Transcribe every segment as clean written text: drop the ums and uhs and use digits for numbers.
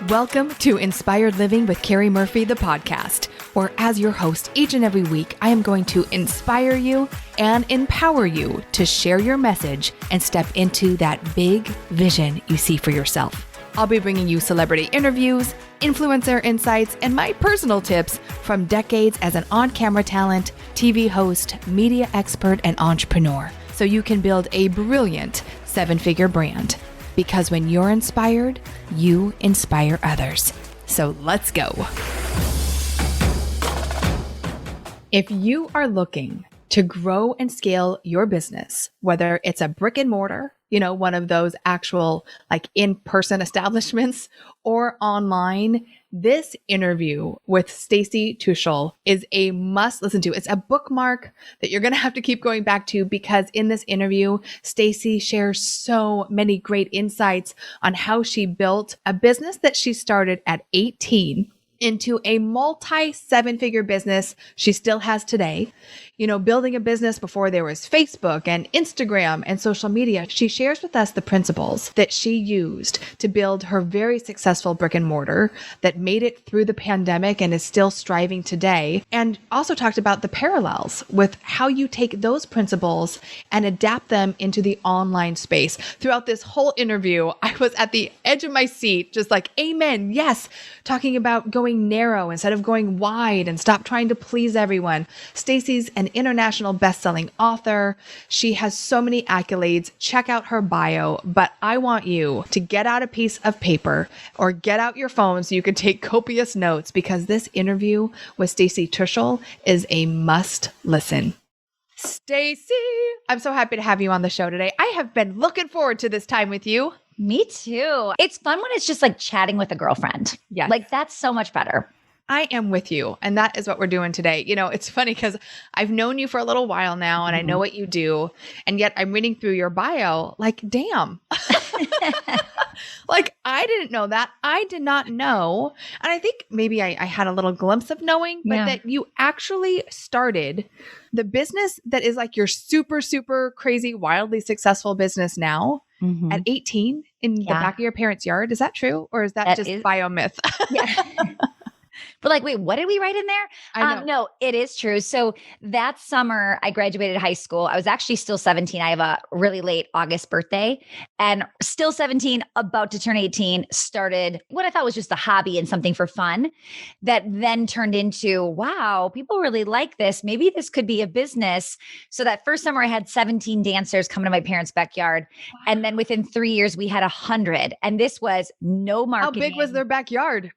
Welcome to Inspired Living with Keri Murphy, the podcast, where as your host each and every week, I am going to inspire you and empower you to share your message and step into that big vision you see for yourself. I'll be bringing you celebrity interviews, influencer insights, and my personal tips from decades as an on-camera talent, TV host, media expert, and entrepreneur, so you can build a brilliant seven-figure brand. Because when you're inspired, you inspire others. So let's go. If you are looking to grow and scale your business, whether it's a brick and mortar, one of those actual like in-person establishments, or online, this interview with Stacy Tuschl is a must listen to. It's a bookmark that you're going to have to keep going back to, because in this interview, Stacy shares so many great insights on how she built a business that she started at 18 into a multi-seven-figure business she still has today. Building a business before there was Facebook and Instagram and social media. She shares with us the principles that she used to build her very successful brick and mortar that made it through the pandemic and is still striving today. And also talked about the parallels with how you take those principles and adapt them into the online space. Throughout this whole interview, I was at the edge of my seat, just like, amen, yes, talking about going narrow instead of going wide and stop trying to please everyone. Stacy's an international best-selling author. She has so many accolades. Check out her bio, but I want you to get out a piece of paper or get out your phone so you can take copious notes, because this interview with Stacy Tuschl is a must listen. Stacy, I'm so happy to have you on the show today. I have been looking forward to this time with you. Me too. It's fun when it's just like chatting with a girlfriend. Yeah. Like that's so much better. I am with you. And that is what we're doing today. It's funny because I've known you for a little while now and I know what you do. And yet I'm reading through your bio like, damn. Like, I didn't know that. I did not know. And I think maybe I had a little glimpse of knowing, but that you actually started the business that is like your super, super crazy, wildly successful business now at 18 in the back of your parents' yard. Is that true? Or is that just bio myth? Yeah. But like, wait, what did we write in there? I know. No, it is true. So that summer I graduated high school. I was actually still 17. I have a really late August birthday, and still 17, about to turn 18, started what I thought was just a hobby and something for fun that then turned into, wow, people really like this. Maybe this could be a business. So that first summer I had 17 dancers come to my parents' backyard. Wow. And then within 3 years we had 100. And this was no marketing. How big was their backyard?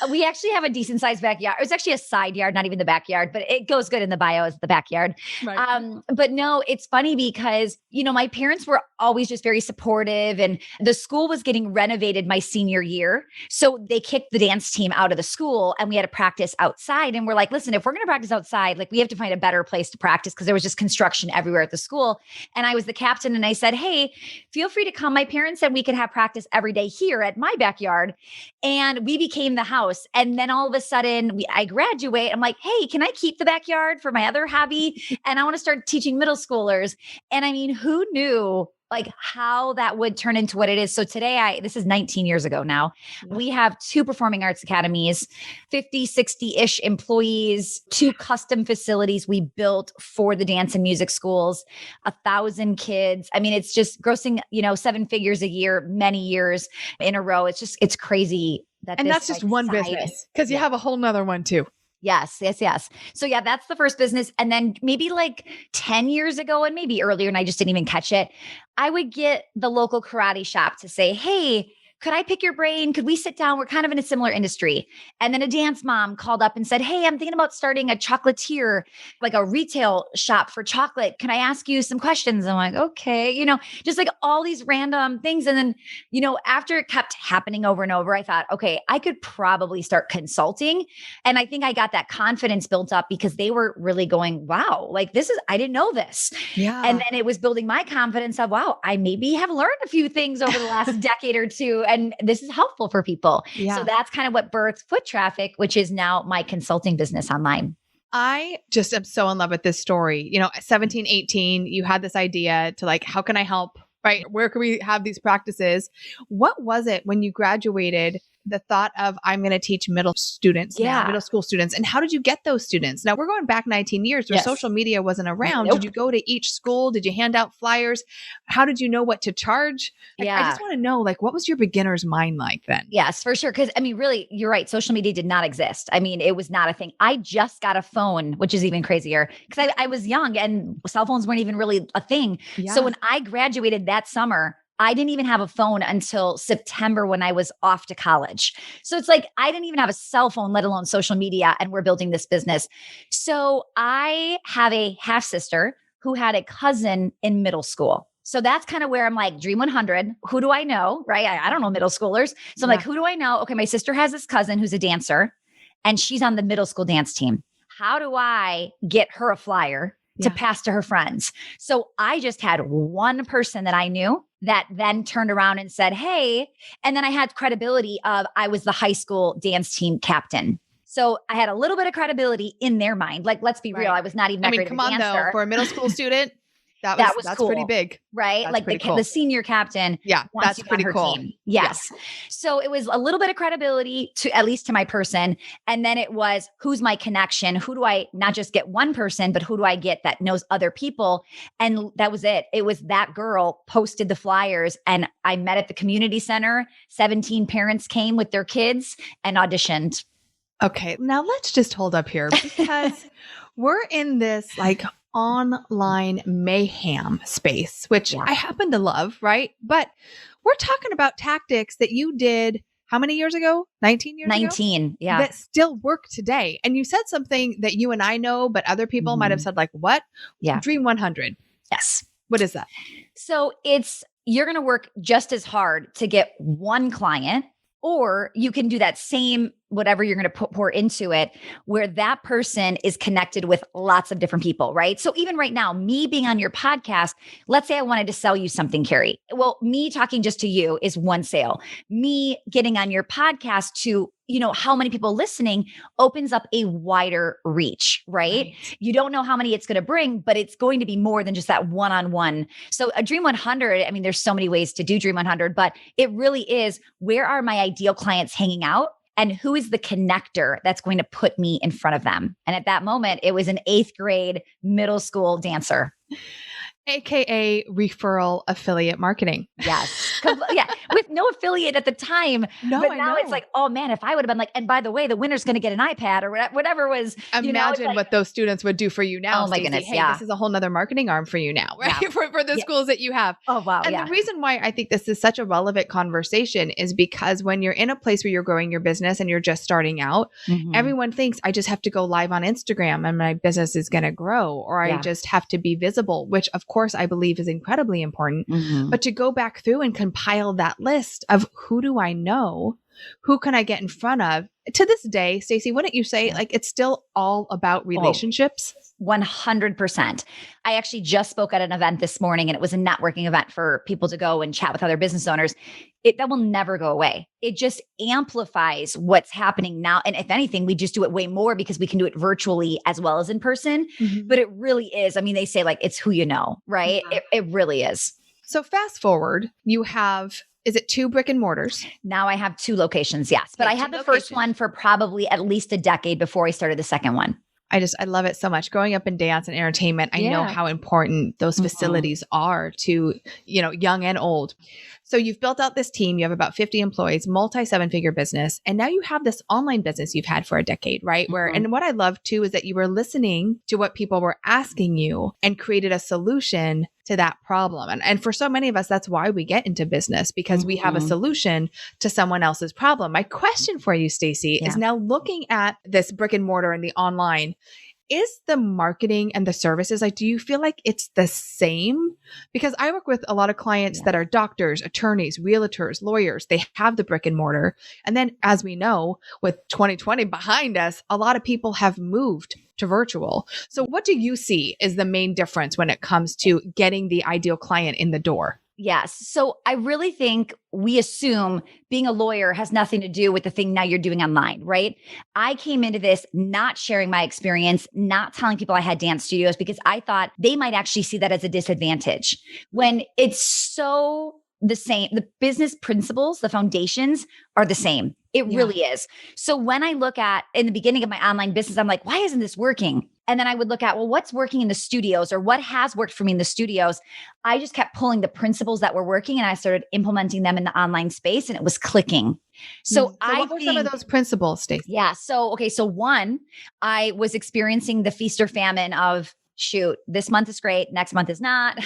We actually have a decent sized backyard. It was actually a side yard, not even the backyard, but it goes good in the bio as the backyard. Right. But no, it's funny because, my parents were always just very supportive, and the school was getting renovated my senior year. So they kicked the dance team out of the school and we had to practice outside. And we're like, listen, if we're going to practice outside, like we have to find a better place to practice, because there was just construction everywhere at the school. And I was the captain and I said, hey, feel free to come. My parents said we could have practice every day here at my backyard. And we became the house. And then all of a sudden I graduate. I'm like, hey, can I keep the backyard for my other hobby? And I want to start teaching middle schoolers. And I mean, who knew like how that would turn into what it is? So today, this is 19 years ago now, we have 2 performing arts academies, 50, 60-ish employees, 2 custom facilities we built for the dance and music schools, 1,000 kids. I mean, it's just grossing, 7 figures a year, many years in a row. It's crazy. And that's just one business, because you have a whole nother one too. Yes. So yeah, that's the first business. And then maybe like 10 years ago and maybe earlier, and I just didn't even catch it, I would get the local karate shop to say, hey, could I pick your brain? Could we sit down? We're kind of in a similar industry. And then a dance mom called up and said, hey, I'm thinking about starting a chocolatier, like a retail shop for chocolate. Can I ask you some questions? I'm like, okay, just like all these random things. And then, after it kept happening over and over, I thought, okay, I could probably start consulting. And I think I got that confidence built up because they were really going, wow, like I didn't know this. Yeah. And then it was building my confidence of, wow, I maybe have learned a few things over the last decade or two. And this is helpful for people. Yeah. So that's kind of what birthed Foot Traffic, which is now my consulting business online. I just am so in love with this story. 17, 18, you had this idea to like, how can I help? Right? Where can we have these practices? What was it when you graduated the thought of I'm going to teach middle students now, middle school students. And how did you get those students? Now we're going back 19 years where social media wasn't around. Nope. Did you go to each school? Did you hand out flyers? How did you know what to charge? I just want to know, like, what was your beginner's mind like then? Yes, for sure. Because I mean, really, you're right. Social media did not exist. I mean, it was not a thing. I just got a phone, which is even crazier because I was young and cell phones weren't even really a thing. Yeah. So when I graduated that summer, I didn't even have a phone until September when I was off to college. So it's like, I didn't even have a cell phone, let alone social media, and we're building this business. So I have a half sister who had a cousin in middle school. So that's kind of where I'm like, Dream 100, who do I know? Right? I don't know middle schoolers. So I'm like, who do I know? Okay, my sister has this cousin who's a dancer and she's on the middle school dance team. How do I get her a flyer to pass to her friends? So I just had one person that I knew that then turned around and said, hey, and then I had credibility of I was the high school dance team captain. So I had a little bit of credibility in their mind. Like, let's be real. I was not even that great of a dancer. Though, for a middle school student, that's cool. Pretty big. Right? That's like the senior captain. Yeah, that's pretty cool. Team. Yes. So it was a little bit of credibility to at least to my person. And then it was, who's my connection? Who do I not just get one person, but who do I get that knows other people? And that was it. It was that girl posted the flyers and I met at the community center. 17 parents came with their kids and auditioned. Okay. Now let's just hold up here because we're in this like online mayhem space, which I happen to love, right? But we're talking about tactics that you did how many years ago? 19 years 19, ago? 19, yeah. That still work today. And you said something that you and I know, but other people might have said like, what? Yeah. Dream 100. Yes. What is that? So you're going to work just as hard to get one client, or you can do that same, whatever you're going to pour into it, where that person is connected with lots of different people, right? So even right now, me being on your podcast, let's say I wanted to sell you something, Keri. Well, me talking just to you is one sale. Me getting on your podcast to, how many people listening opens up a wider reach, right? You don't know how many it's going to bring, but it's going to be more than just that one-on-one. So a Dream 100, I mean, there's so many ways to do Dream 100, but it really is, where are my ideal clients hanging out? And who is the connector that's going to put me in front of them? And at that moment, it was an 8th grade middle school dancer. AKA referral affiliate marketing. Yes. Yeah. With no affiliate at the time. No, but now it's like, oh man, if I would have been like, and by the way, the winner's going to get an iPad or whatever was. Imagine what those students would do for you now. Oh my goodness. Hey, this is a whole nother marketing arm for you now, right? Yeah. for the schools that you have. Oh, wow. And the reason why I think this is such a relevant conversation is because when you're in a place where you're growing your business and you're just starting out, everyone thinks I just have to go live on Instagram and my business is going to grow, or I just have to be visible, which of course I believe is incredibly important. But to go back through and compile that list of who do I know? Who can I get in front of? To this day, Stacy, wouldn't you say like it's still all about relationships? 100%. I actually just spoke at an event this morning and it was a networking event for people to go and chat with other business owners. That will never go away. It just amplifies what's happening now. And if anything, we just do it way more because we can do it virtually as well as in person. But it really is. I mean, they say like, it's who you know, right? It really is. So fast forward, you have, is it 2 brick and mortars? Now I have 2 locations. Yes. But I had the first one for probably at least a decade before I started the second one. I love it so much. Growing up in dance and entertainment, I know how important those facilities are to, young and old. So you've built out this team. You have about 50 employees, multi 7-figure business. And now you have this online business you've had for a decade, right? And what I love too, is that you were listening to what people were asking you and created a solution to that problem. And for so many of us, that's why we get into business, because we have a solution to someone else's problem. My question for you, Stacy, is now looking at this brick and mortar and the online, is the marketing and the services, like, do you feel like it's the same? Because I work with a lot of clients that are doctors, attorneys, realtors, lawyers. They have the brick and mortar. And then as we know, with 2020 behind us, a lot of people have moved to virtual. So what do you see is the main difference when it comes to getting the ideal client in the door? Yes. So I really think we assume being a lawyer has nothing to do with the thing now you're doing online, right? I came into this not sharing my experience, not telling people I had dance studios because I thought they might actually see that as a disadvantage when it's so the same. The business principles, the foundations are the same. It really is. So when I look at in the beginning of my online business, I'm like, why isn't this working? And then I would look at, well, what's working in the studios or what has worked for me in the studios? I just kept pulling the principles that were working and I started implementing them in the online space and it was clicking. So what were some of those principles, Stacy? Yeah. So, okay. So one, I was experiencing the feast or famine of shoot, this month is great. Next month is not.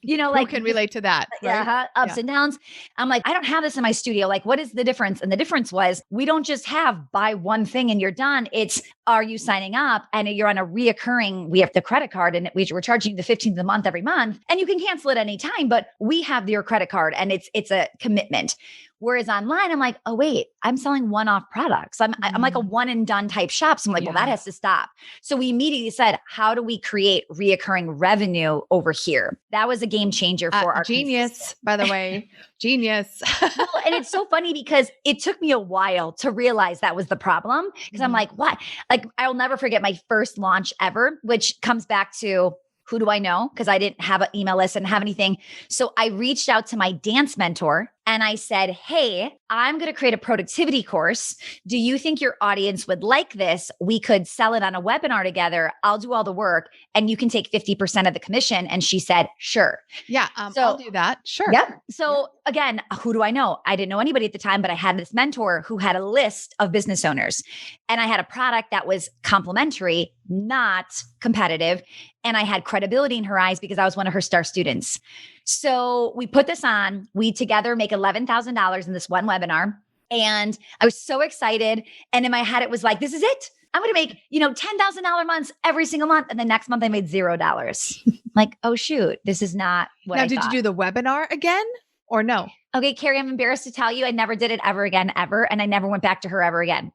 Who can relate to that? Right? Yeah, ups and downs. I'm like, I don't have this in my studio. Like, what is the difference? And the difference was we don't just have buy one thing and you're done. It's are you signing up and you're on a reoccurring, we have the credit card and we're charging you the 15th of the month every month and you can cancel it anytime, but we have your credit card and it's a commitment. Whereas online, I'm like, oh, wait, I'm selling one-off products. I'm like a one and done type shop. So I'm like, well, that has to stop. So we immediately said, how do we create reoccurring revenue over here? That was a game changer for our genius, by the way, genius. Well, and it's so funny because it took me a while to realize that was the problem. Because I'm like, what? Like, I'll never forget my first launch ever, which comes back to who do I know? Because I didn't have an email list, didn't have anything. So I reached out to my dance mentor and I said, hey, I'm going to create a productivity course. Do you think your audience would like this? We could sell it on a webinar together. I'll do all the work and you can take 50% of the commission. And she said, sure. Yeah, I'll do that. Sure. Yep. So again, who do I know? I didn't know anybody at the time, but I had this mentor who had a list of business owners and I had a product that was complimentary, not competitive. And I had credibility in her eyes because I was one of her star students. So we put this on, we together make $11,000 in this one webinar. And I was so excited. And in my head, it was like, this is it. I'm going to make, $10,000 months every single month. And the next month I made $0. Like, oh shoot, this is not what I thought. Did you do the webinar again or no? Okay, Keri, I'm embarrassed to tell you, I never did it ever again, ever. And I never went back to her ever again.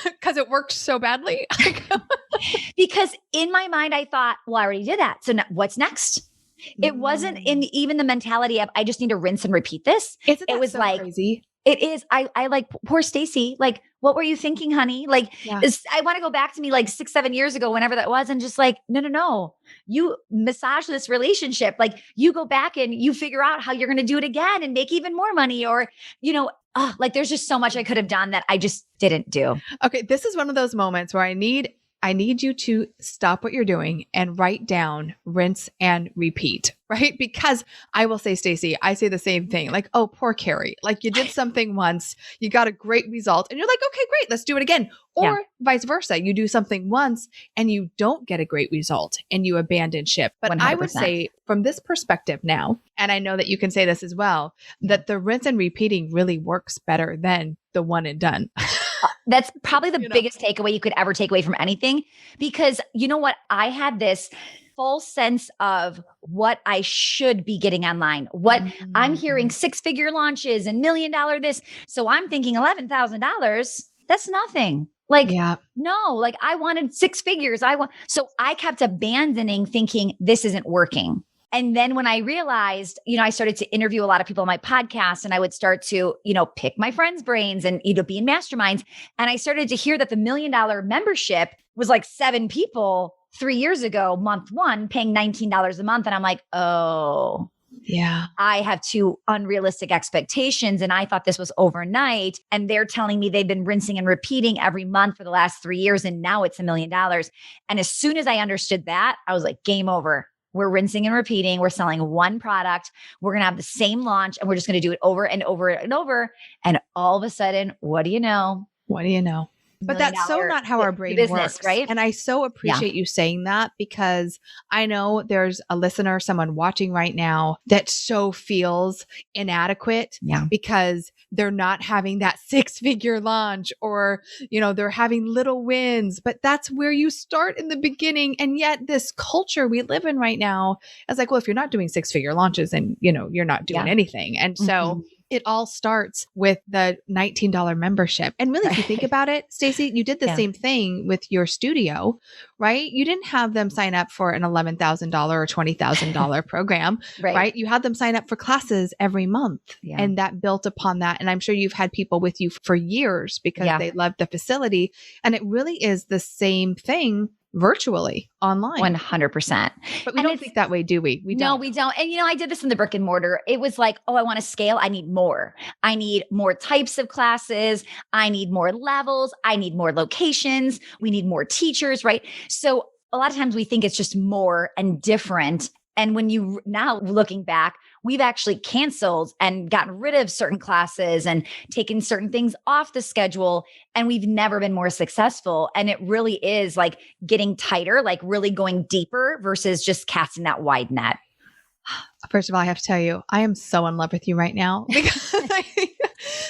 Because it worked so badly? Because in my mind, I thought, well, I already did that. So what's next? It wasn't in even the mentality of, I just need to rinse and repeat this. It was so like, crazy. It is. I like poor Stacy. Like, what were you thinking, honey? Like, I want to go back to me like 6-7 years ago, whenever that was. And just like, no. You massage this relationship. Like you go back and you figure out how you're going to do it again and make even more money or, like there's just so much I could have done that I just didn't do. Okay. This is one of those moments where I need you to stop what you're doing and write down, rinse and repeat, right? Because I will say, Stacy, I say the same thing. Like, oh, poor Keri. Like you did something once, you got a great result and you're like, okay, great, let's do it again. Or vice versa. You do something once and you don't get a great result and you abandon ship. But 100%. I would say from this perspective now, and I know that you can say this as well, that the rinse and repeating really works better than the one and done. That's probably the biggest takeaway you could ever take away from anything, because you know what? I had this full sense of what I should be getting online. What I'm hearing 6-figure launches and $1 million this. So I'm thinking $11,000. That's nothing. Like, no, like I wanted 6 figures. So I kept abandoning thinking this isn't working. And then when I realized, I started to interview a lot of people on my podcast and I would start to, pick my friends' brains and, be in masterminds. And I started to hear that the $1 million membership was like 7 people 3 years ago, month one, paying $19 a month. And I'm like, oh, yeah, I have too unrealistic expectations. And I thought this was overnight. And they're telling me they've been rinsing and repeating every month for the last 3 years. And now it's $1 million. And as soon as I understood that, I was like, game over. We're rinsing and repeating. We're selling one product. We're going to have the same launch and we're just going to do it over and over and over. And all of a sudden, what do you know? But that's so not how our brain works, right? And I so appreciate you saying that, because I know there's a listener, someone watching right now that so feels inadequate because they're not having that 6-figure launch or, they're having little wins, but that's where you start in the beginning. And yet this culture we live in right now is like, well, if you're not doing 6-figure launches and, you're not doing anything. And so it all starts with the $19 membership. And really, if you think about it, Stacy, you did the same thing with your studio, right? You didn't have them sign up for an $11,000 or $20,000 program, right? You had them sign up for classes every month. And that built upon that. And I'm sure you've had people with you for years because they love the facility. And it really is the same thing virtually online. 100%. But we don't think that way, do we? No, we don't. And I did this in the brick and mortar. It was like, oh, I want to scale. I need more. I need more types of classes. I need more levels. I need more locations. We need more teachers, right? So a lot of times we think it's just more and different. And when you now looking back, we've actually canceled and gotten rid of certain classes and taken certain things off the schedule. And we've never been more successful. And it really is like getting tighter, like really going deeper versus just casting that wide net. First of all, I have to tell you, I am so in love with you right now because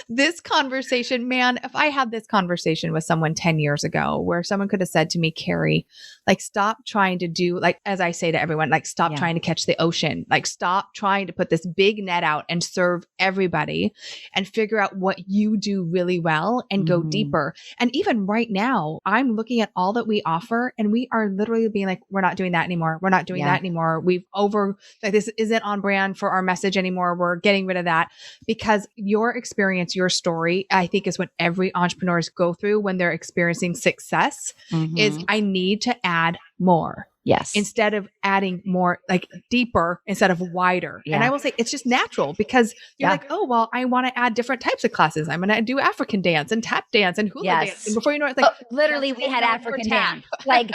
this conversation, man, if I had this conversation with someone 10 years ago where someone could have said to me, Keri, like, stop trying to do, like, as I say to everyone, like, stop trying to catch the ocean, like, stop trying to put this big net out and serve everybody and figure out what you do really well and go deeper. And even right now, I'm looking at all that we offer and we are literally being like, we're not doing that anymore. We're not doing that anymore. Like, this isn't on brand for our message anymore. We're getting rid of that because your experience, your story, I think is what every entrepreneurs go through when they're experiencing success is I need to add more. Yes. Instead of adding more, like deeper instead of wider. Yeah. And I will say it's just natural because you're like, oh, well, I want to add different types of classes. I'm going to do African dance and tap dance and hula dance. And before you know it, it's like, literally we had African dance, like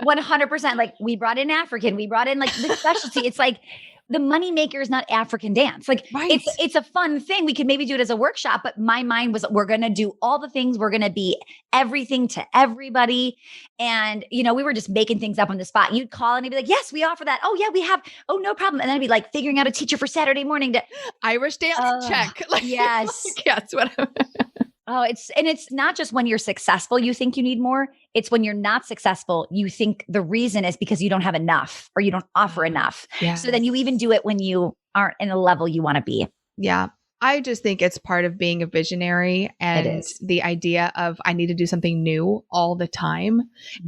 100%. Like we brought in African, we brought in like the specialty. It's like, the money maker is not African dance. Like it's a fun thing. We could maybe do it as a workshop, but my mind was, we're going to do all the things. We're going to be everything to everybody. And, we were just making things up on the spot. You'd call and I'd be like, yes, we offer that. Oh yeah, we have. Oh, no problem. And then I'd be like figuring out a teacher for Saturday morning to Irish dance check. Like, yes. Yes. Whatever. Oh, it's not just when you're successful, you think you need more. It's when you're not successful, you think the reason is because you don't have enough or you don't offer enough. Yes. So then you even do it when you aren't in a level you want to be. Yeah. I just think it's part of being a visionary and the idea of I need to do something new all the time.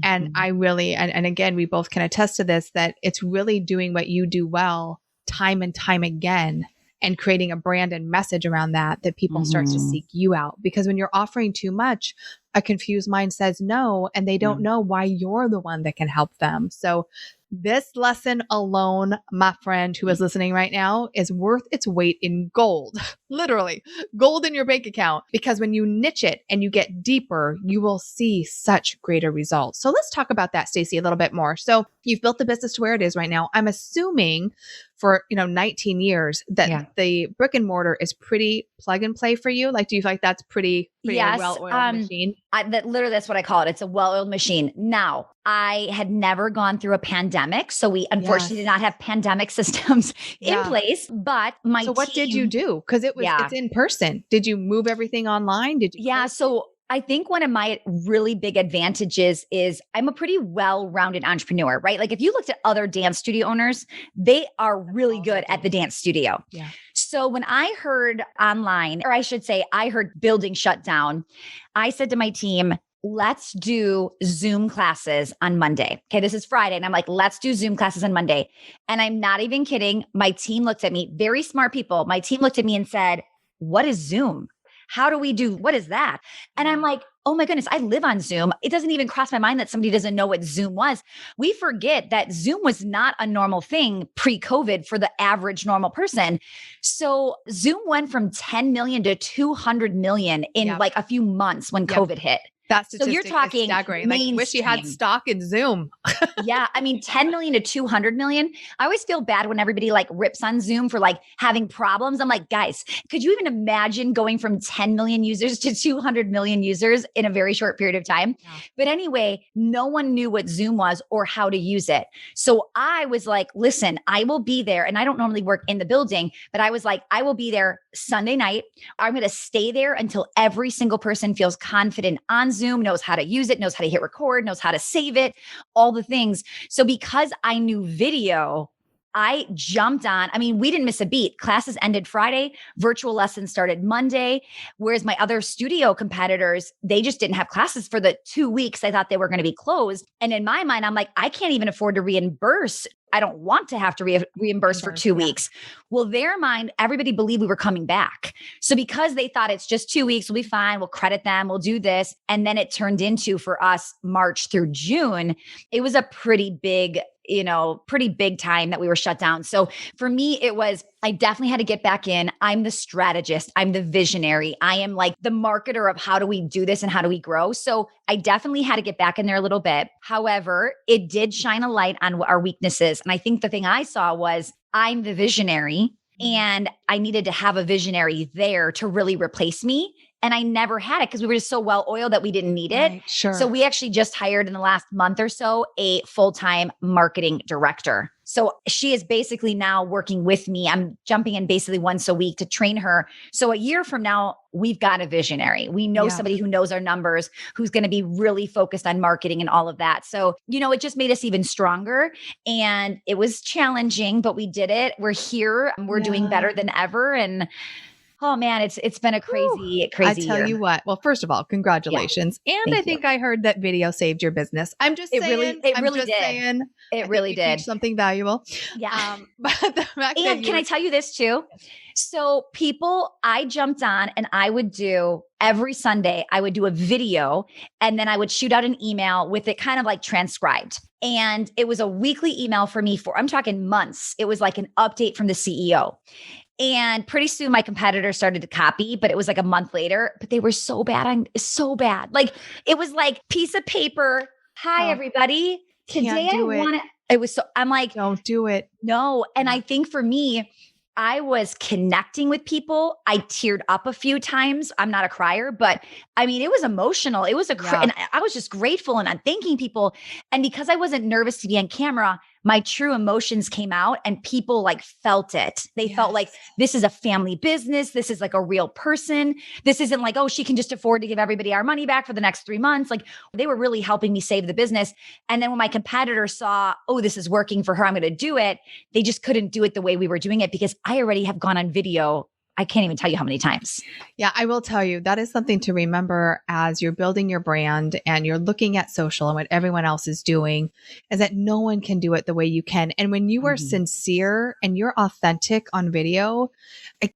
And I really, and again, we both can attest to this, that it's really doing what you do well time and time again. And creating a brand and message around that people start to seek you out. Because when you're offering too much, a confused mind says no, and they don't know why you're the one that can help them. So this lesson alone, my friend who is listening right now, is worth its weight in gold, literally gold in your bank account, because when you niche it and you get deeper, you will see such greater results. So let's talk about that, Stacy, a little bit more. So you've built the business to where it is right now. I'm assuming for 19 years that the brick and mortar is pretty plug and play for you. Like, do you feel like that's pretty yes, well-oiled machine? That's what I call it. It's a well-oiled machine. Now, I had never gone through a pandemic, so we unfortunately did not have pandemic systems in place. But so what did you do? Because it's in person. Did you move everything online? Did you? Yeah. So I think one of my really big advantages is I'm a pretty well-rounded entrepreneur, right? Like if you looked at other dance studio owners, they are really good at the dance studio. Yeah. So when I heard online, or I should say, I heard building shut down, I said to my team, let's do Zoom classes on Monday. Okay, this is Friday. And I'm like, let's do Zoom classes on Monday. And I'm not even kidding. My team looked at me, very smart people. My team looked at me and said, what is Zoom? What is that? And I'm like, oh my goodness, I live on Zoom. It doesn't even cross my mind that somebody doesn't know what Zoom was. We forget that Zoom was not a normal thing pre-COVID for the average normal person. So Zoom went from 10 million to 200 million in like a few months when COVID hit. That so you're talking staggering. Like, wish you had stock in Zoom. Yeah. I mean, 10 million to 200 million. I always feel bad when everybody like rips on Zoom for like having problems. I'm like, guys, could you even imagine going from 10 million users to 200 million users in a very short period of time? Yeah. But anyway, no one knew what Zoom was or how to use it. So I was like, listen, I will be there. And I don't normally work in the building, but I was like, I will be there Sunday night. I'm going to stay there until every single person feels confident on Zoom, knows how to use it, knows how to hit record, knows how to save it, all the things. So because I knew video, I jumped on. I mean, we didn't miss a beat. Classes ended Friday. Virtual lessons started Monday. Whereas my other studio competitors, they just didn't have classes for the 2 weeks I thought they were going to be closed. And in my mind, I'm like, I can't even afford to reimburse I don't want to have to reimburse for 2 weeks. Well, their mind, everybody believed we were coming back. So because they thought it's just 2 weeks, we'll be fine. We'll credit them. We'll do this. And then it turned into, for us, March through June, it was a pretty big time that we were shut down. So for me, I definitely had to get back in. I'm the strategist. I'm the visionary. I am like the marketer of how do we do this and how do we grow? So I definitely had to get back in there a little bit. However, it did shine a light on our weaknesses. And I think the thing I saw was I'm the visionary and I needed to have a visionary there to really replace me. And I never had it because we were just so well oiled that we didn't need it. Right, sure. So we actually just hired in the last month or so a full-time marketing director. So she is basically now working with me. I'm jumping in basically once a week to train her. So a year from now, we've got a visionary. We know somebody who knows our numbers, who's going to be really focused on marketing and all of that. So, it just made us even stronger. And it was challenging, but we did it. We're here. We're doing better than ever. And oh man, it's been a crazy year. I tell you what. Well, first of all, congratulations. Yeah. And I think I heard that video saved your business. I'm just saying. It really did. It really did. Teach something valuable. Yeah. But the fact and can I tell you this too? So I jumped on and I would do every Sunday, I would do a video and then I would shoot out an email with it kind of like transcribed. And it was a weekly email for me I'm talking months. It was like an update from the CEO. And pretty soon my competitor started to copy, but it was like a month later, but they were so bad. So bad. Like it was like piece of paper. Hi, everybody. Today I want to, it was so, I'm like, don't do it. No. And I think for me, I was connecting with people. I teared up a few times. I'm not a crier, but I mean, it was emotional. It was and I was just grateful and I'm thanking people. And because I wasn't nervous to be on camera, my true emotions came out and people like felt it. They felt like this is a family business. This is like a real person. This isn't like, oh, she can just afford to give everybody our money back for the next 3 months. Like they were really helping me save the business. And then when my competitor saw, oh, this is working for her, I'm going to do it. They just couldn't do it the way we were doing it because I already have gone on video. I can't even tell you how many times. Yeah, I will tell you that is something to remember as you're building your brand and you're looking at social and what everyone else is doing is that no one can do it the way you can. And when you are sincere and you're authentic on video,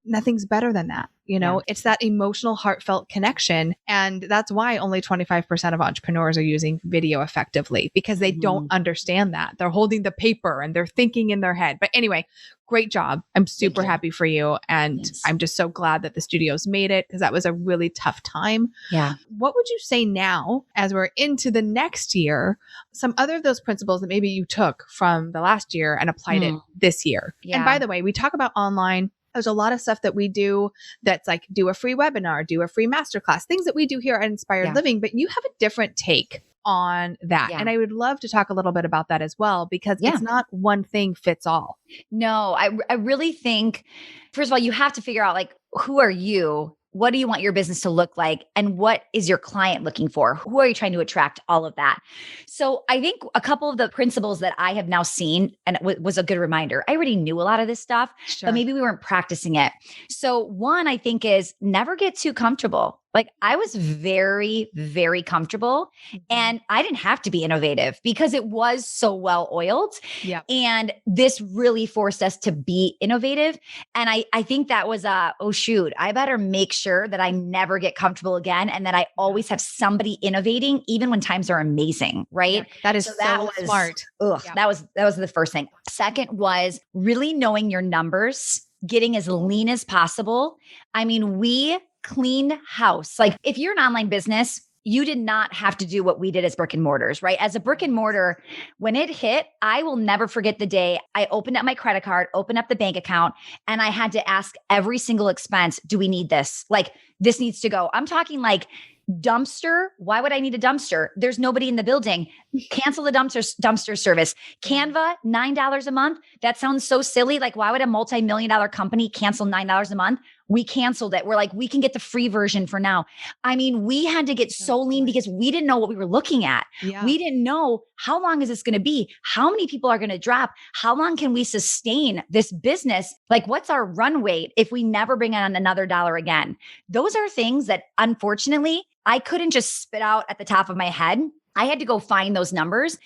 nothing's better than that. It's that emotional, heartfelt connection. And that's why only 25% of entrepreneurs are using video effectively because they don't understand that. They're holding the paper and they're thinking in their head. But anyway, great job. I'm super happy for you. And I'm just so glad that the studios made it because that was a really tough time. Yeah. What would you say now as we're into the next year, some other of those principles that maybe you took from the last year and applied it this year? Yeah. And by the way, we talk about online. There's a lot of stuff that we do that's like do a free webinar, do a free masterclass, things that we do here at Inspired Living, but you have a different take on that. Yeah. And I would love to talk a little bit about that as well, because it's not one thing fits all. No, I really think, first of all, you have to figure out like, who are you? What do you want your business to look like? And what is your client looking for? Who are you trying to attract? All of that. So I think a couple of the principles that I have now seen, and it was a good reminder. I already knew a lot of this stuff, but maybe we weren't practicing it. So one, I think is never get too comfortable. Like I was very, very comfortable and I didn't have to be innovative because it was so well oiled. Yeah. And this really forced us to be innovative. And I think that was oh shoot, I better make sure that I never get comfortable again and that I always have somebody innovating even when times are amazing, right? Yeah, that is so smart. That was the first thing. Second was really knowing your numbers, getting as lean as possible. I mean, we cleaned house. Like if you're an online business, you did not have to do what we did as brick and mortars, right? As a brick and mortar, when it hit, I will never forget the day I opened up my credit card, opened up the bank account, and I had to ask every single expense, do we need this? Like this needs to go. I'm talking like dumpster. Why would I need a dumpster? There's nobody in the building. Cancel the dumpster service. Canva, $9 a month. That sounds so silly. Like why would a multi-million-dollar company cancel $9 a month? We canceled it. We're like, we can get the free version for now. I mean, we had to get so lean because we didn't know what we were looking at. Yeah. We didn't know how long is this going to be? How many people are going to drop? How long can we sustain this business? Like what's our run rate if we never bring on another dollar again? Those are things that unfortunately I couldn't just spit out at the top of my head. I had to go find those numbers.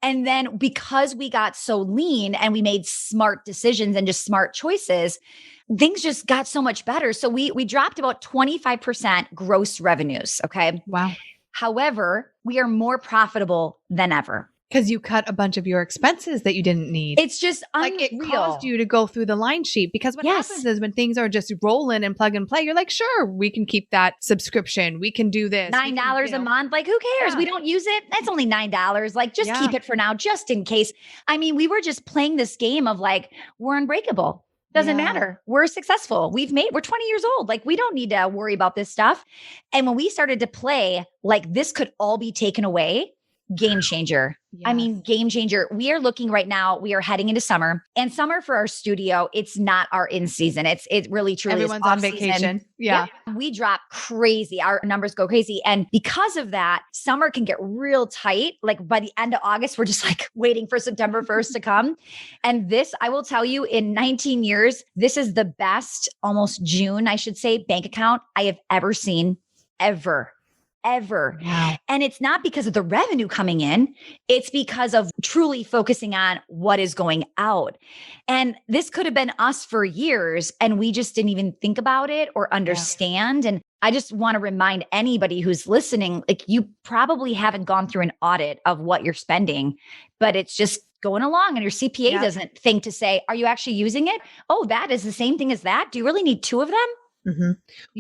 And then because we got so lean and we made smart decisions and just smart choices, things just got so much better. So we dropped about 25% gross revenues. Okay. Wow. However, we are more profitable than ever. Because you cut a bunch of your expenses that you didn't need. It's just unreal. Like it caused you to go through the line sheet, because what happens is when things are just rolling and plug and play, you're like, sure, we can keep that subscription. We can do this. $9 a month. Like, who cares? Yeah. We don't use it. That's only $9. Like, just keep it for now, just in case. I mean, we were just playing this game of like, we're unbreakable. Doesn't matter. We're successful. We're 20 years old. Like, we don't need to worry about this stuff. And when we started to play, like, this could all be taken away. Game changer. Yes. I mean, game changer. We are looking right now, we are heading into summer, and summer for our studio, it's not our in season. It really truly everyone's is on vacation. Yeah. We drop crazy. Our numbers go crazy. And because of that, summer can get real tight. Like by the end of August, we're just like waiting for September 1st to come. And this, I will tell you, in 19 years, this is the best, almost June, I should say, bank account I have ever seen, ever. Wow. And it's not because of the revenue coming in. It's because of truly focusing on what is going out. And this could have been us for years, and we just didn't even think about it or understand. And I just want to remind anybody who's listening, like, you probably haven't gone through an audit of what you're spending, but it's just going along, and your CPA doesn't think to say, are you actually using it? Oh, that is the same thing as that. Do you really need 2 of them? Mm-hmm.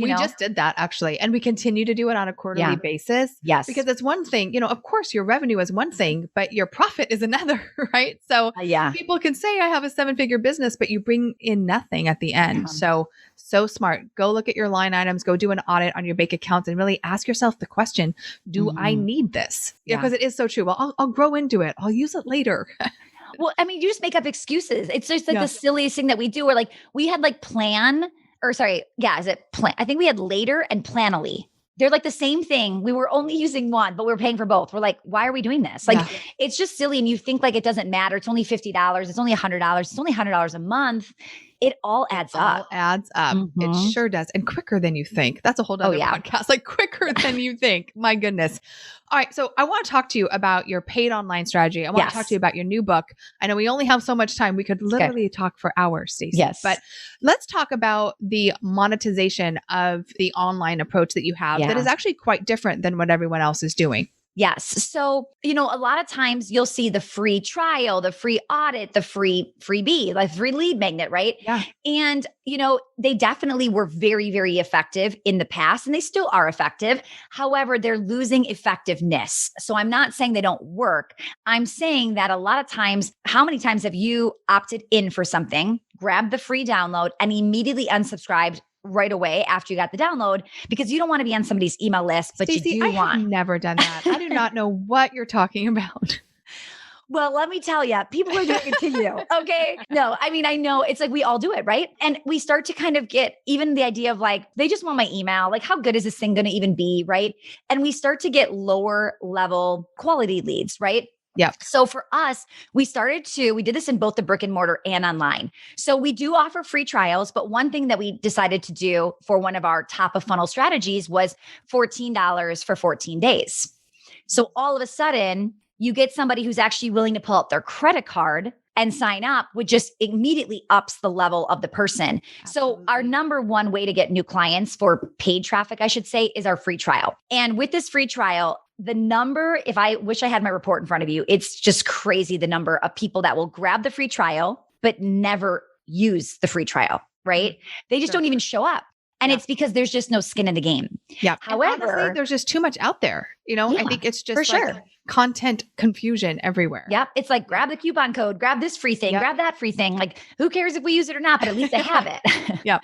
We just did that actually. And we continue to do it on a quarterly basis. Yes. Because it's one thing, of course your revenue is one thing, but your profit is another, right? So people can say I have a 7-figure business, but you bring in nothing at the end. So smart. Go look at your line items, go do an audit on your bank accounts, and really ask yourself the question, do I need this? Because it is so true. Well, I'll grow into it. I'll use it later. Well, I mean, you just make up excuses. It's just like the silliest thing that we do, where like we had like is it plan? I think we had Later and Planoly. They're like the same thing. We were only using one, but we were paying for both. We're like, why are we doing this? Like, it's just silly. And you think like it doesn't matter. It's only $50. It's only $100. It's only $100 a month. It all adds up. Mm-hmm. It sure does. And quicker than you think. That's a whole other podcast. Like quicker than you think. My goodness. All right. So I want to talk to you about your paid online strategy. I want to talk to you about your new book. I know we only have so much time. We could literally talk for hours, Stacy. Yes. But let's talk about the monetization of the online approach that you have that is actually quite different than what everyone else is doing. Yes. So, a lot of times you'll see the free trial, the free audit, the freebie, like free lead magnet, right? Yeah. And, they definitely were very, very effective in the past, and they still are effective. However, they're losing effectiveness. So I'm not saying they don't work. I'm saying that a lot of times, how many times have you opted in for something, grabbed the free download, and immediately unsubscribed right away after you got the download because you don't want to be on somebody's email list, but Stacey, you do want. I've never done that. I do not know what you're talking about. Well, let me tell you, people are doing it to you. Okay. No, I mean, I know it's like we all do it, right? And we start to kind of get even the idea of like, they just want my email. Like, how good is this thing going to even be? Right. And we start to get lower level quality leads, right? Yeah. So for us, we did this in both the brick and mortar and online. So we do offer free trials, but one thing that we decided to do for one of our top of funnel strategies was $14 for 14 days. So all of a sudden, you get somebody who's actually willing to pull out their credit card and sign up, which just immediately ups the level of the person. Absolutely. So our number one way to get new clients for paid traffic, I should say, is our free trial. And with this free trial, the number, if I wish I had my report in front of you, it's just crazy the number of people that will grab the free trial, but never use the free trial, right? They just don't even show up. And it's because there's just no skin in the game. Yeah. However, honestly, there's just too much out there. I think it's just sure. Content confusion everywhere. Yep. It's like, grab the coupon code, grab this free thing, grab that free thing. Like, who cares if we use it or not, but at least I have it. Yeah.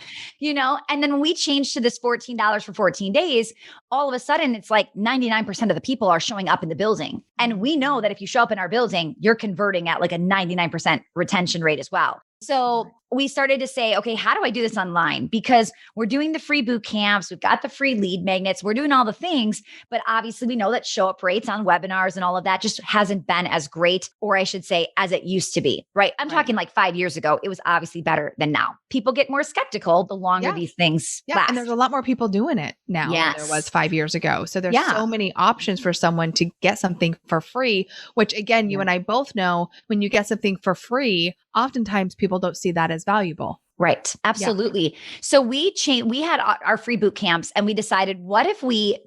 And then when we changed to this $14 for 14 days, all of a sudden it's like 99% of the people are showing up in the building. And we know that if you show up in our building, you're converting at like a 99% retention rate as well. So we started to say, okay, how do I do this online? Because we're doing the free boot camps, we've got the free lead magnets, we're doing all the things, but obviously we know that show up rates on webinars and all of that just hasn't been as great, or I should say, as it used to be, right? I'm talking like 5 years ago, it was obviously better than now. People get more skeptical the longer these things last. And there's a lot more people doing it now than there was 5 years ago. So there's so many options for someone to get something for free, which again, you and I both know when you get something for free, oftentimes people don't see that as valuable. Right. Absolutely. Yeah. So we had our free boot camps and we decided, what if we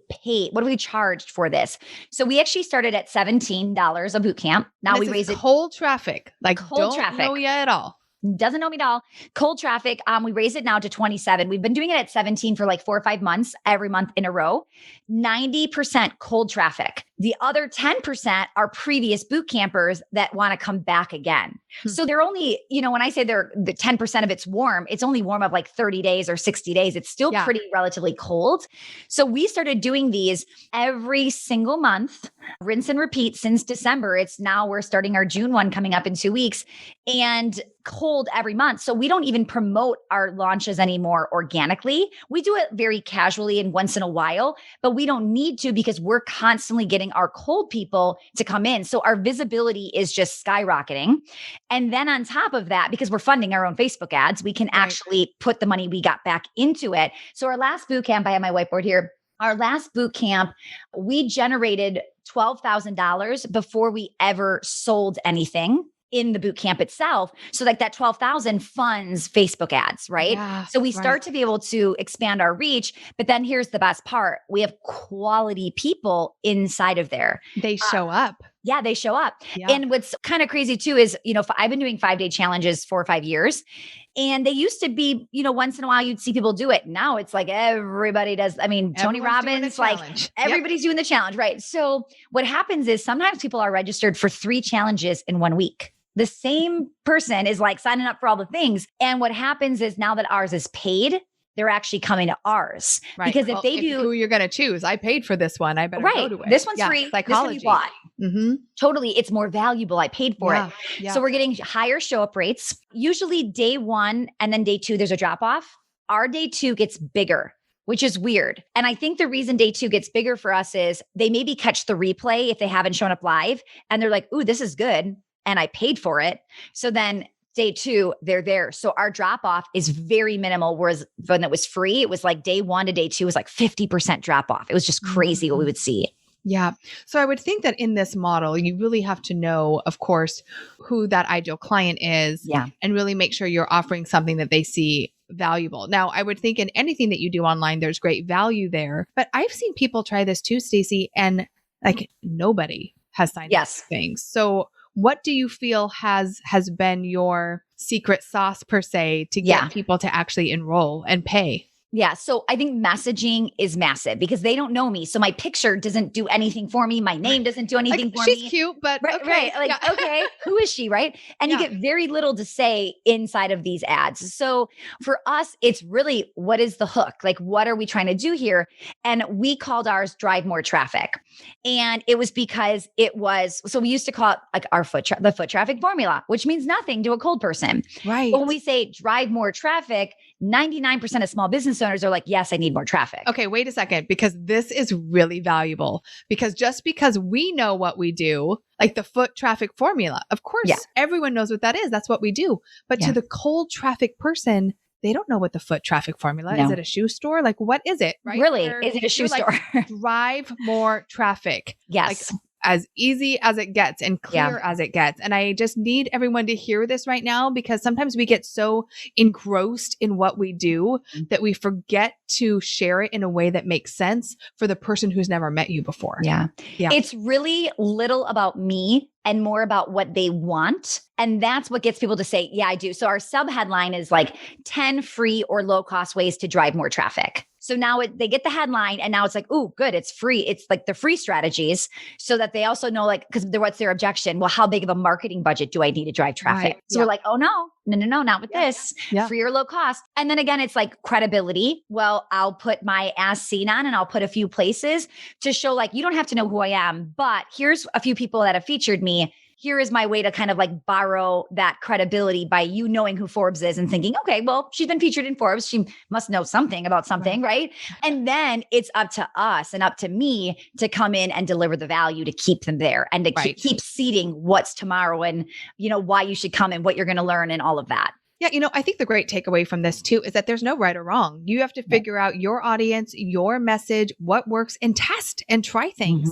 charged for this? So we actually started at $17 a boot camp. Now we raise it cold traffic, like cold traffic. Know you at all. Doesn't know me at all. Cold traffic. We raised it now to 27. We've been doing it at 17 for like 4 or 5 months, every month in a row. 90% cold traffic. The other 10% are previous boot campers that want to come back again. So they're only, when I say the 10% of it's warm, it's only warm of like 30 days or 60 days. It's still pretty relatively cold. So we started doing these every single month, rinse and repeat since December. We're starting our June one coming up in 2 weeks, and cold every month. So we don't even promote our launches anymore organically. We do it very casually and once in a while, but we don't need to because we're constantly getting our cold people to come in. So our visibility is just skyrocketing. And then on top of that, because we're funding our own Facebook ads, we can actually put the money we got back into it. So our last boot camp, I have my whiteboard here. Our last boot camp, we generated $12,000 before we ever sold anything in the boot camp itself. So like that 12,000 funds Facebook ads, right? Yeah, so we start to be able to expand our reach, but then here's the best part. We have quality people inside of there. They show up. Yeah, they show up. Yeah. And what's kind of crazy too is, I've been doing 5-day challenges 4 or 5 years. And they used to be, once in a while you'd see people do it. Now it's like everybody does. I mean, Tony Robbins, like everybody's doing the challenge, right? So what happens is sometimes people are registered for 3 challenges in 1 week. The same person is like signing up for all the things. And what happens is now that ours is paid, they're actually coming to ours. Right. Because if they do, who you're going to choose, I paid for this one. I better go to it. This one's free. Psychology. This one you bought. Totally. It's more valuable. I paid for it. Yeah. So we're getting higher show up rates. Usually day 1 and then day 2, there's a drop off. Our day 2 gets bigger, which is weird. And I think the reason day 2 gets bigger for us is they maybe catch the replay if they haven't shown up live and they're like, ooh, this is good. And I paid for it. So then day 2, they're there. So our drop off is very minimal. Whereas when it was free, it was like day 1 to day 2 was like 50% drop off. It was just crazy what we would see. Yeah. So I would think that in this model, you really have to know, of course, who that ideal client is and really make sure you're offering something that they see valuable. Now, I would think in anything that you do online, there's great value there, but I've seen people try this too, Stacy, and like nobody has signed up for things. So what do you feel has been your secret sauce per se to get people to actually enroll and pay? Yeah. So I think messaging is massive because they don't know me. So my picture doesn't do anything for me. My name doesn't do anything for me. She's cute, but okay. Okay, who is she? Right. And you get very little to say inside of these ads. So for us, it's really, what is the hook? Like, what are we trying to do here? And we called ours drive more traffic. And it was because so we used to call it like our the foot traffic formula, which means nothing to a cold person. Right. But when we say drive more traffic, 99% of small business owners are like, yes, I need more traffic. Okay, wait a second, because this is really valuable. Because just because we know what we do, like the foot traffic formula, of course, everyone knows what that is. That's what we do. But to the cold traffic person, they don't know what the foot traffic formula is. It a shoe store? Like, what is it? Right? Really? Is it a shoe store? Like, drive more traffic. Yes. Like, as easy as it gets and clear as it gets. And I just need everyone to hear this right now, because sometimes we get so engrossed in what we do that we forget to share it in a way that makes sense for the person who's never met you before. Yeah. It's really little about me and more about what they want. And that's what gets people to say, yeah, I do. So our sub headline is like 10 free or low cost ways to drive more traffic. So now they get the headline and now it's like, ooh, good. It's free. It's like the free strategies so that they also know, like, because what's their objection? Well, how big of a marketing budget do I need to drive traffic? Right. So we're like, oh no, not with this. Free or low cost. And then again, it's like credibility. Well, I'll put my ass seen on and I'll put a few places to show, like, you don't have to know who I am, but here's a few people that have featured me. here is my way to kind of like borrow that credibility by you knowing who Forbes is and thinking, okay, well, she's been featured in Forbes. She must know something about something, right? And then it's up to us and up to me to come in and deliver the value to keep them there and to keep seeding what's tomorrow and, why you should come and what you're going to learn and all of that. Yeah, I think the great takeaway from this too is that there's no right or wrong. You have to figure out your audience, your message, what works, and test and try things.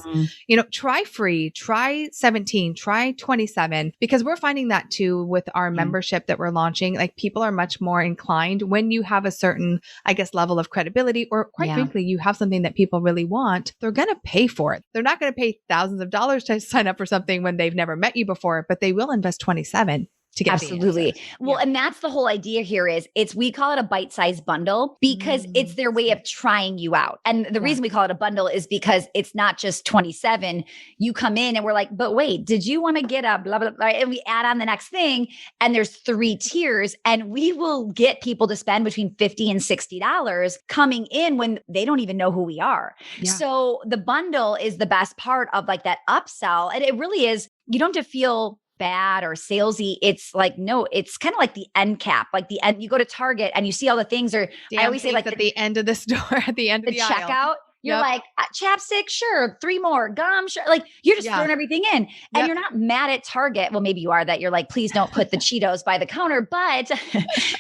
Try free, try 17, try 27, because we're finding that too with our membership that we're launching. Like people are much more inclined when you have a certain, I guess, level of credibility, or quite frankly, you have something that people really want, they're going to pay for it. They're not going to pay thousands of dollars to sign up for something when they've never met you before, but they will invest 27. To get absolutely. Well, and that's the whole idea here is we call it a bite-sized bundle because it's their way of trying you out. And the reason we call it a bundle is because it's not just 27. You come in and we're like, but wait, did you want to get a blah, blah, blah? And we add on the next thing and there's 3 tiers and we will get people to spend between $50 and $60 coming in when they don't even know who we are. Yeah. So the bundle is the best part of like that upsell. And it really is, you don't have to feel bad or salesy. It's like, no, it's kind of like the end cap, like the end, you go to Target and you see all the things I always say like at the end of the store, at the end of the checkout, aisle. You're like, chapstick, sure. 3 more, gum, sure. Like you're just throwing everything in and you're not mad at Target. Well, maybe you are that you're like, please don't put the Cheetos by the counter, but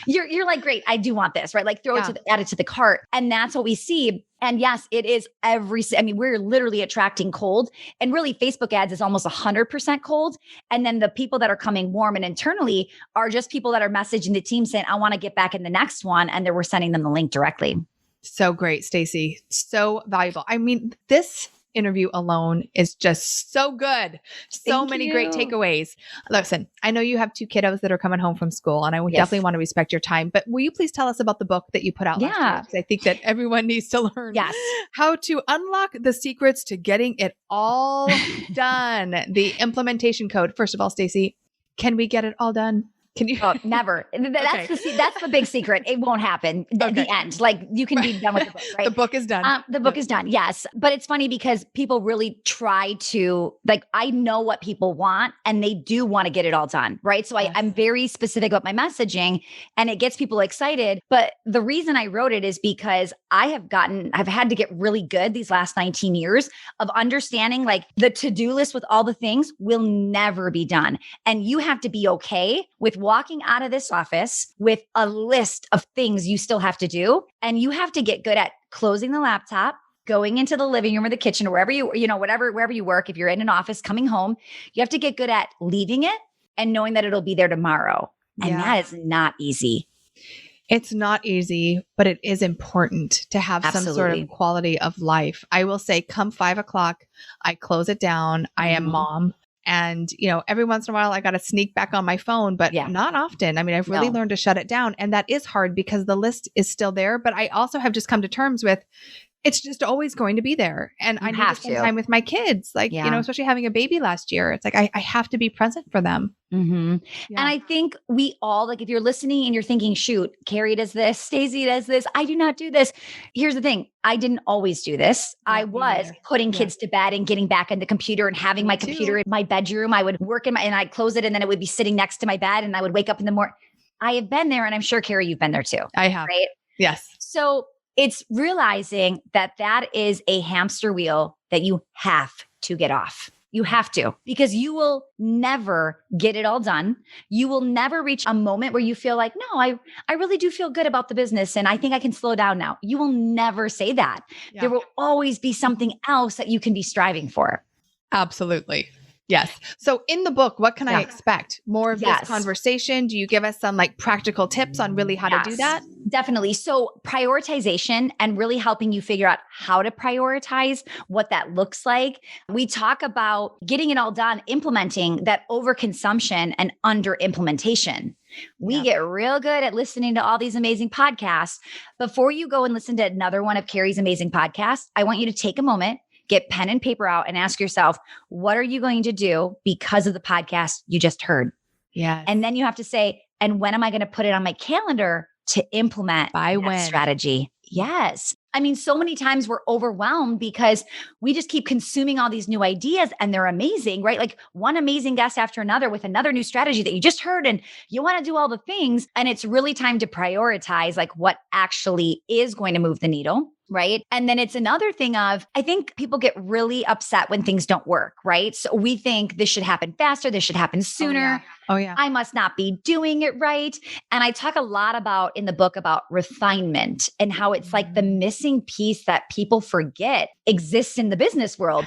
you're like, great, I do want this, right? Like add it to the cart. And that's what we see. And yes, it is we're literally attracting cold and really Facebook ads is almost 100% cold. And then the people that are coming warm and internally are just people that are messaging the team saying, I want to get back in the next one. And then we're sending them the link directly. So great, Stacy. So valuable. I mean, this interview alone is just so good. So many great takeaways. Listen, I know you have 2 kiddos that are coming home from school and I would definitely want to respect your time, but will you please tell us about the book that you put out last year? Because I think that everyone needs to learn how to unlock the secrets to getting it all done. The implementation code. First of all, Stacy, can we get it all done? Can you? Oh, never. That's the big secret. It won't happen at the end. Like you can be done with the book, right? The book is done. The book is done. Yes. But it's funny because people really try to I know what people want and they do want to get it all done. Right. So I'm very specific about my messaging and it gets people excited. But the reason I wrote it is because I've had to get really good these last 19 years of understanding like the to-do list with all the things will never be done. And you have to be okay with walking out of this office with a list of things you still have to do. And you have to get good at closing the laptop, going into the living room or the kitchen or wherever wherever you work. If you're in an office, coming home, you have to get good at leaving it and knowing that it'll be there tomorrow. And that is not easy. It's not easy, but it is important to have some sort of quality of life. I will say come 5 o'clock, I close it down. I am mom. And, every once in a while I got to sneak back on my phone, but not often. I mean, I've really learned to shut it down. And that is hard because the list is still there. But I also have just come to terms with it's just always going to be there. And I need to spend time with my kids, especially having a baby last year. It's like, I have to be present for them. Mm-hmm. Yeah. And I think we all, if you're listening and you're thinking, shoot, Keri does this, Stacy does this, I do not do this. Here's the thing. I didn't always do this. I was putting kids to bed and getting back on the computer and having my computer in my bedroom. I would work and I'd close it and then it would be sitting next to my bed and I would wake up in the morning. I have been there and I'm sure Keri, you've been there too. I have. Right? Yes. So it's realizing that is a hamster wheel that you have to get off. You have to, because you will never get it all done. You will never reach a moment where you feel like, no, I really do feel good about the business and I think I can slow down now. You will never say that. Yeah. There will always be something else that you can be striving for. Absolutely. Yes. So in the book, what can I expect? More of this conversation? Do you give us some practical tips on really how to do that? Definitely. So prioritization and really helping you figure out how to prioritize, what that looks like. We talk about getting it all done, implementing that overconsumption and under implementation. We get real good at listening to all these amazing podcasts. Before you go and listen to another one of Keri's amazing podcasts, I want you to take a moment, get pen and paper out and ask yourself, what are you going to do because of the podcast you just heard? Yeah. And then you have to say, and when am I going to put it on my calendar to implement that strategy? Yes. I mean, so many times we're overwhelmed because we just keep consuming all these new ideas and they're amazing, right? Like one amazing guest after another with another new strategy that you just heard and you want to do all the things. And it's really time to prioritize like what actually is going to move the needle. Right. And then it's another thing of, I think people get really upset when things don't work. Right. So we think this should happen faster. This should happen sooner. Oh, yeah. I must not be doing it right. And I talk a lot about in the book about refinement and how it's like the missing piece that people forget exists in the business world.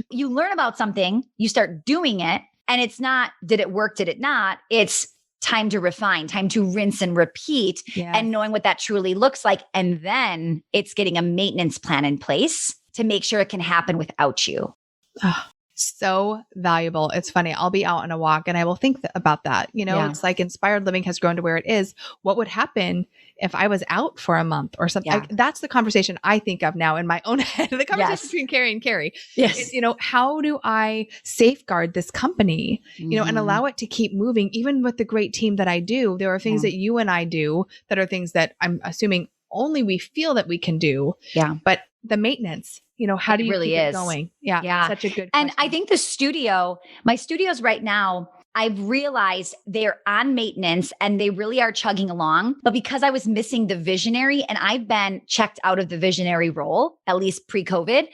You learn about something, you start doing it, and it's not, did it work? Did it not? It's time to refine, time to rinse and repeat, and knowing what that truly looks like. And then it's getting a maintenance plan in place to make sure it can happen without you. Oh, so valuable. It's funny. I'll be out on a walk and I will think about that. It's like inspired living has grown to where it is. What would happen if I was out for a month or something? Like, that's the conversation I think of now in my own head. The conversation between Keri and Keri. Is, how do I safeguard this company, and allow it to keep moving, even with the great team that I do? There are things that you and I do that are things that I'm assuming only we feel that we can do. Yeah. But the maintenance, how do you keep it going? Yeah. Such a good question. And I think my studios right now, I've realized they're on maintenance and they really are chugging along. But because I was missing the visionary and I've been checked out of the visionary role, at least pre-COVID,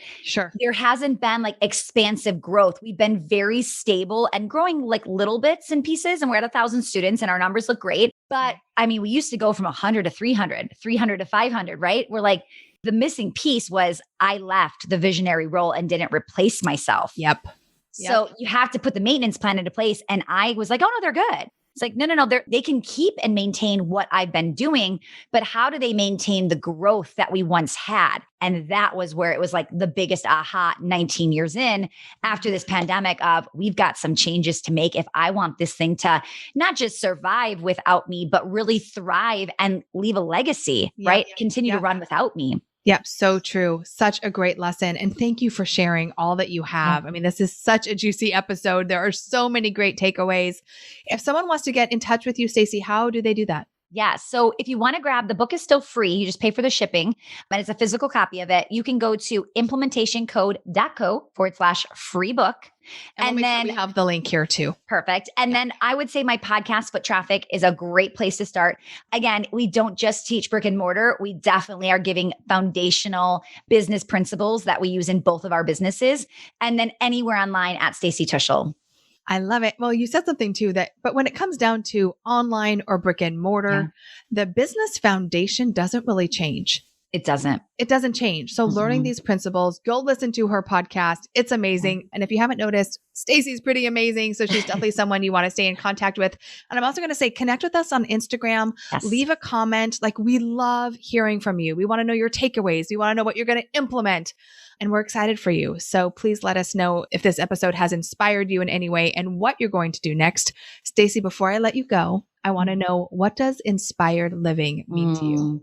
there hasn't been like expansive growth. We've been very stable and growing like little bits and pieces. And we're at 1,000 students and our numbers look great. But I mean, we used to go from 100 to 300, 300 to 500, right? We're like, the missing piece was I left the visionary role and didn't replace myself. Yep. So you have to put the maintenance plan into place. And I was like, oh no, they're good. It's like, no, they can keep and maintain what I've been doing, but how do they maintain the growth that we once had? And that was where it was like the biggest aha 19 years in after this pandemic of we've got some changes to make if I want this thing to not just survive without me, but really thrive and leave a legacy, right? Continue to run without me. Yep. So true. Such a great lesson. And thank you for sharing all that you have. I mean, this is such a juicy episode. There are so many great takeaways. If someone wants to get in touch with you, Stacy, how do they do that? Yeah. So if you want to grab, the book is still free. You just pay for the shipping, but it's a physical copy of it. You can go to implementationcode.co/free book. And then we have the link here too. Perfect. And then I would say my podcast, Foot Traffic, is a great place to start. Again, we don't just teach brick and mortar. We definitely are giving foundational business principles that we use in both of our businesses. And then anywhere online at Stacy Tuschl. I love it. Well, you said something too but when it comes down to online or brick and mortar, the business foundation doesn't really change. It doesn't change. So learning these principles, go listen to her podcast. It's amazing. And if you haven't noticed, Stacy's pretty amazing. So she's definitely someone you want to stay in contact with. And I'm also going to say, connect with us on Instagram, leave a comment. Like, we love hearing from you. We want to know your takeaways. We want to know what you're going to implement. And we're excited for you. So please let us know if this episode has inspired you in any way and what you're going to do next. Stacy, before I let you go, I want to know, what does inspired living mean to you?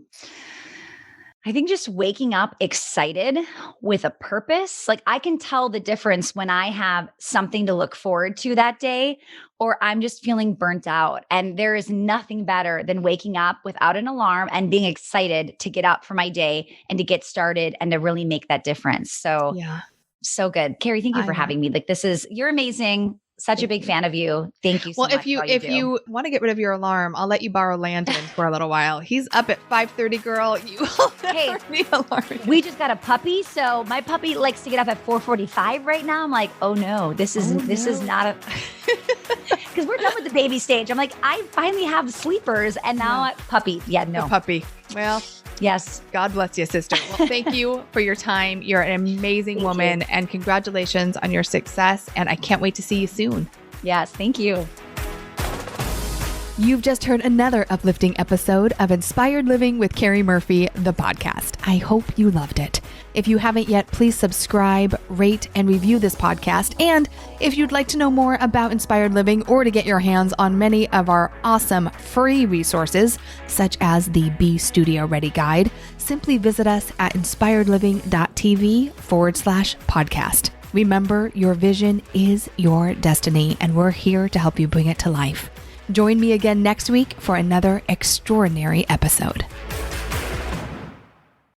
I think just waking up excited with a purpose. Like, I can tell the difference when I have something to look forward to that day, or I'm just feeling burnt out. And there is nothing better than waking up without an alarm and being excited to get up for my day and to get started and to really make that difference. So, so good. Keri, thank you for having me. Like, you're amazing. Such a big fan of you. Thank you so much. Well, if you want to get rid of your alarm, I'll let you borrow Landon for a little while. He's up at 5:30, girl. You will never need alarm. We just got a puppy, so my puppy likes to get up at 4:45 right now. I'm like, oh no, this is not a because we're done with the baby stage. I'm like, I finally have sleepers, and now puppy. Yeah, no. The puppy. Well, yes. God bless you, sister. Well, thank you for your time. You're an amazing woman, and congratulations on your success. And I can't wait to see you soon. Yes, thank you. You've just heard another uplifting episode of Inspired Living with Keri Murphy, the podcast. I hope you loved it. If you haven't yet, please subscribe, rate, and review this podcast. And if you'd like to know more about Inspired Living or to get your hands on many of our awesome free resources, such as the Be Studio Ready Guide, simply visit us at inspiredliving.tv/podcast. Remember, your vision is your destiny, and we're here to help you bring it to life. Join me again next week for another extraordinary episode.